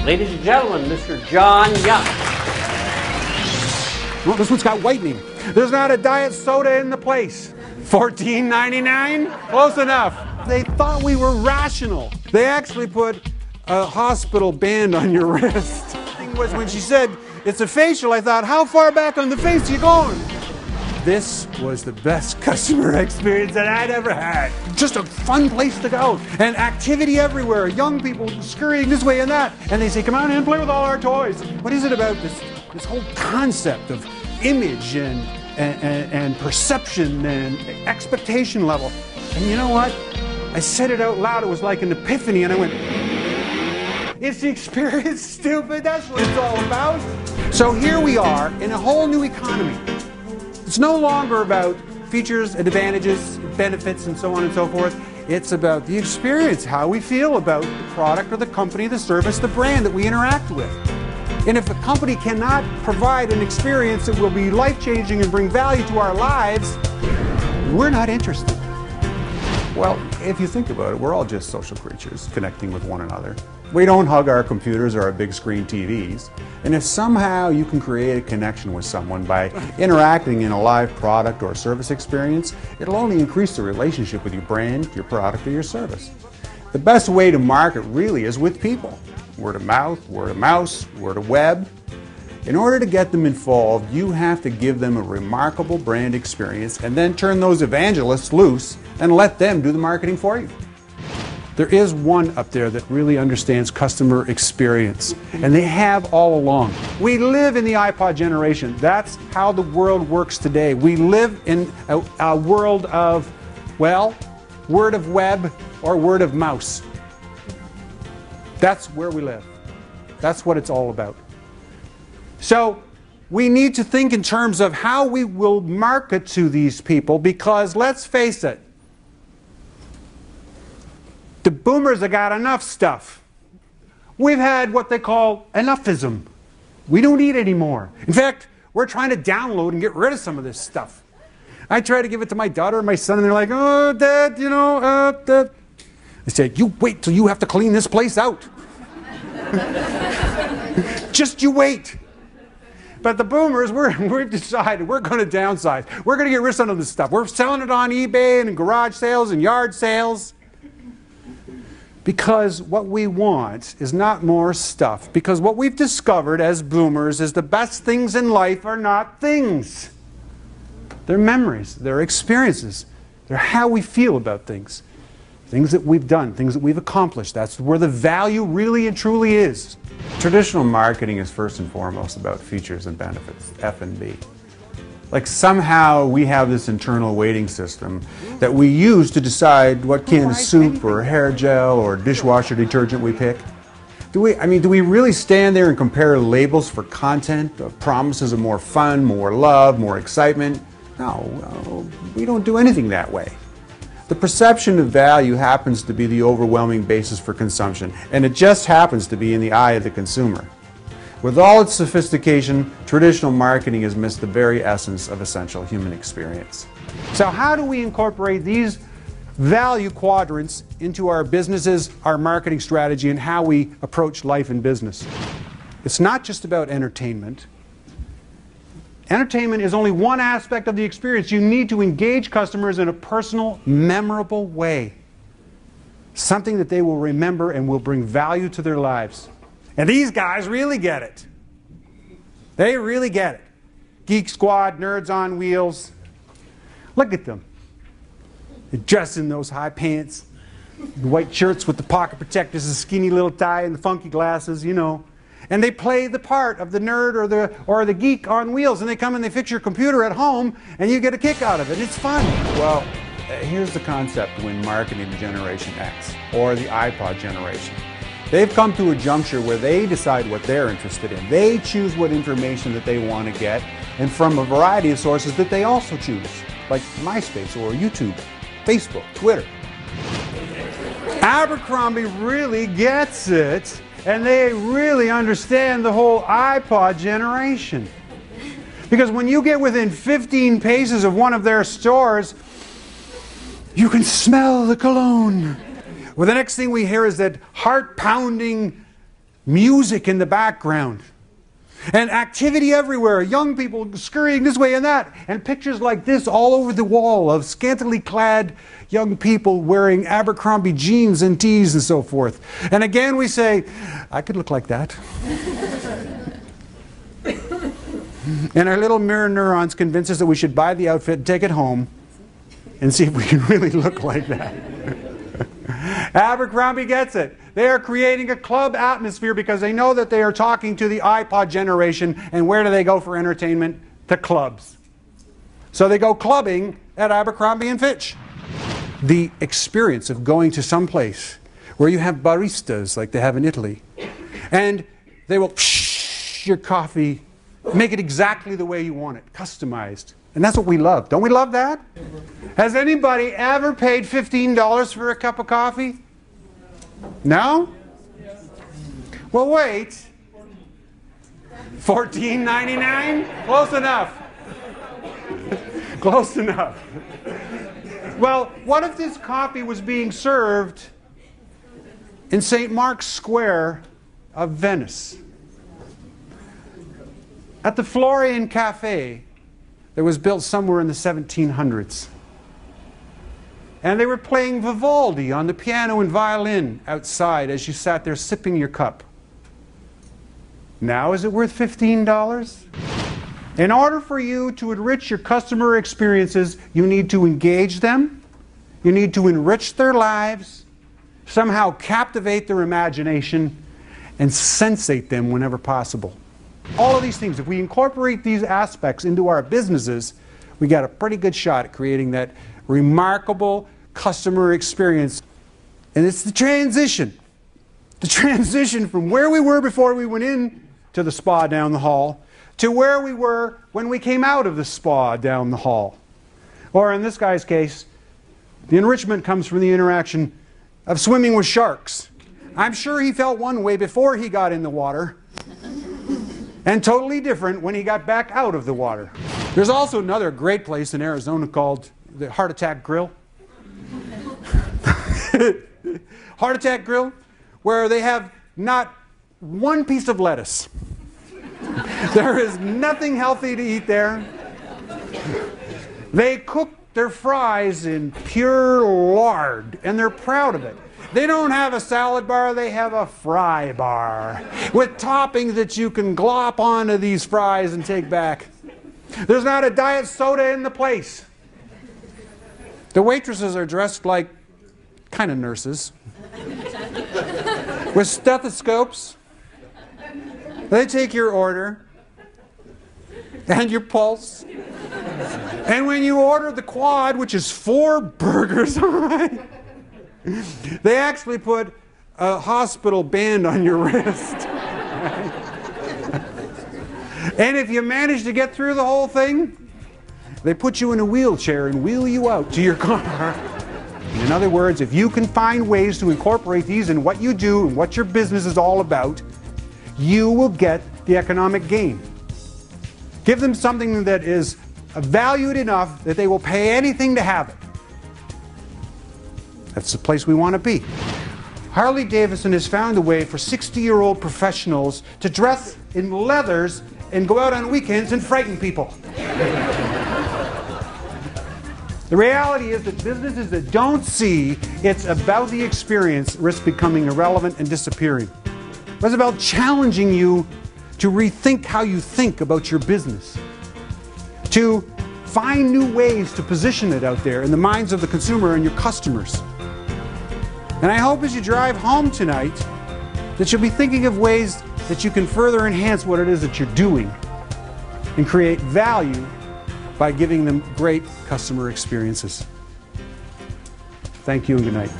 Ladies and gentlemen, Mr. John Young. Well, this one's got whitening. There's not a diet soda in the place. $14.99? Close enough. They thought we were rational. They actually put a hospital band on your wrist. The thing was, when she said, it's a facial, I thought, how far back on the face are you going? This was the best customer experience that I'd ever had. Just a fun place to go. And activity everywhere. Young people scurrying this way and that. And they say, come on in and play with all our toys. What is it about this whole concept of image and perception and expectation level? And you know what? I said it out loud. It was like an epiphany. And I went, it's the experience, stupid. That's what it's all about. So here we are in a whole new economy. It's no longer about features, advantages, benefits, and so on and so forth. It's about the experience, how we feel about the product or the company, the service, the brand that we interact with. And if a company cannot provide an experience that will be life-changing and bring value to our lives, we're not interested. Well, if you think about it, we're all just social creatures connecting with one another. We don't hug our computers or our big screen TVs. And if somehow you can create a connection with someone by interacting in a live product or service experience, it'll only increase the relationship with your brand, your product, or your service. The best way to market really is with people. Word of mouth, word of mouse, word of web. In order to get them involved, you have to give them a remarkable brand experience and then turn those evangelists loose and let them do the marketing for you. There is one up there that really understands customer experience, and they have all along. We live in the iPod generation. That's how the world works today. We live in a world of, well, word of web or word of mouse. That's where we live. That's what it's all about. So we need to think in terms of how we will market to these people, because let's face it, the boomers have got enough stuff. We've had what they call enoughism. We don't need anymore. In fact, we're trying to download and get rid of some of this stuff. I try to give it to my daughter and my son, and they're like, oh, Dad, you know, Dad. I said, you wait till you have to clean this place out. Just you wait. But the boomers, we've decided we're going to downsize. We're going to get rid of some of this stuff. We're selling it on eBay and in garage sales and yard sales. Because what we want is not more stuff. Because what we've discovered as boomers is the best things in life are not things. They're memories, they're experiences, they're how we feel about things. Things that we've done, things that we've accomplished. That's where the value really and truly is. Traditional marketing is first and foremost about features and benefits, F&B. Like somehow we have this internal weighting system that we use to decide what can of soup or hair gel or dishwasher detergent we pick. Do we really stand there and compare labels for content, promises of more fun, more love, more excitement? No, we don't do anything that way. The perception of value happens to be the overwhelming basis for consumption, and it just happens to be in the eye of the consumer. With all its sophistication, traditional marketing has missed the very essence of essential human experience. So how do we incorporate these value quadrants into our businesses, our marketing strategy, and how we approach life and business? It's not just about entertainment. Entertainment is only one aspect of the experience. You need to engage customers in a personal, memorable way. Something that they will remember and will bring value to their lives. And these guys really get it. They really get it. Geek Squad, Nerds on Wheels. Look at them. They're dressed in those high pants, the white shirts with the pocket protectors, the skinny little tie, and the funky glasses, you know. And they play the part of the nerd or the geek on wheels, and they come and they fix your computer at home, and you get a kick out of it. It's fun. Well, here's the concept when marketing Generation X, or the iPod generation. They've come to a juncture where they decide what they're interested in. They choose what information that they want to get, and from a variety of sources that they also choose, like MySpace or YouTube, Facebook, Twitter. Abercrombie really gets it, and they really understand the whole iPod generation. Because when you get within 15 paces of one of their stores, You can smell the cologne. Well, the next thing we hear is that heart-pounding music in the background. And activity everywhere, young people scurrying this way and that, and pictures like this all over the wall of scantily clad young people wearing Abercrombie jeans and tees and so forth. And again we say, I could look like that. And our little mirror neurons convince us that we should buy the outfit and take it home and see if we can really look like that. Abercrombie gets it. They are creating a club atmosphere because they know that they are talking to the iPod generation. And where do they go for entertainment? To clubs. So they go clubbing at Abercrombie and Fitch. The experience of going to some place where you have baristas like they have in Italy, and they will psh your coffee, make it exactly the way you want it, customized. And that's what we love. Don't we love that? Has anybody ever paid $15 for a cup of coffee? No? Well, wait. $14.99? Close enough. Close enough. Well, what if this coffee was being served in St. Mark's Square of Venice? At the Florian Cafe that was built somewhere in the 1700s. And they were playing Vivaldi on the piano and violin outside as you sat there sipping your cup. Now is it worth $15? In order for you to enrich your customer experiences, you need to engage them, you need to enrich their lives, somehow captivate their imagination, and sensate them whenever possible. All of these things, if we incorporate these aspects into our businesses, we got a pretty good shot at creating that remarkable customer experience. And it's the transition from where we were before we went in to the spa down the hall to where we were when we came out of the spa down the hall. Or in this guy's case, the enrichment comes from the interaction of swimming with sharks. I'm sure he felt one way before he got in the water, and totally different when he got back out of the water. There's also another great place in Arizona called the Heart Attack Grill. Heart Attack Grill, where they have not one piece of lettuce. There is nothing healthy to eat there. They cook their fries in pure lard, and they're proud of it. They don't have a salad bar, they have a fry bar with toppings that you can glop onto these fries and take back. There's not a diet soda in the place. The waitresses are dressed like kind of nurses with stethoscopes. They take your order and your pulse. And when you order the quad, which is 4 burgers, they actually put a hospital band on your wrist. And if you manage to get through the whole thing, they put you in a wheelchair and wheel you out to your car. In other words, if you can find ways to incorporate these in what you do and what your business is all about, you will get the economic gain. Give them something that is valued enough that they will pay anything to have it. That's the place we want to be. Harley-Davidson has found a way for 60-year-old professionals to dress in leathers and go out on weekends and frighten people. The reality is that businesses that don't see it's about the experience risk becoming irrelevant and disappearing. It's about challenging you to rethink how you think about your business, to find new ways to position it out there in the minds of the consumer and your customers. And I hope as you drive home tonight that you'll be thinking of ways that you can further enhance what it is that you're doing and create value by giving them great customer experiences. Thank you and good night.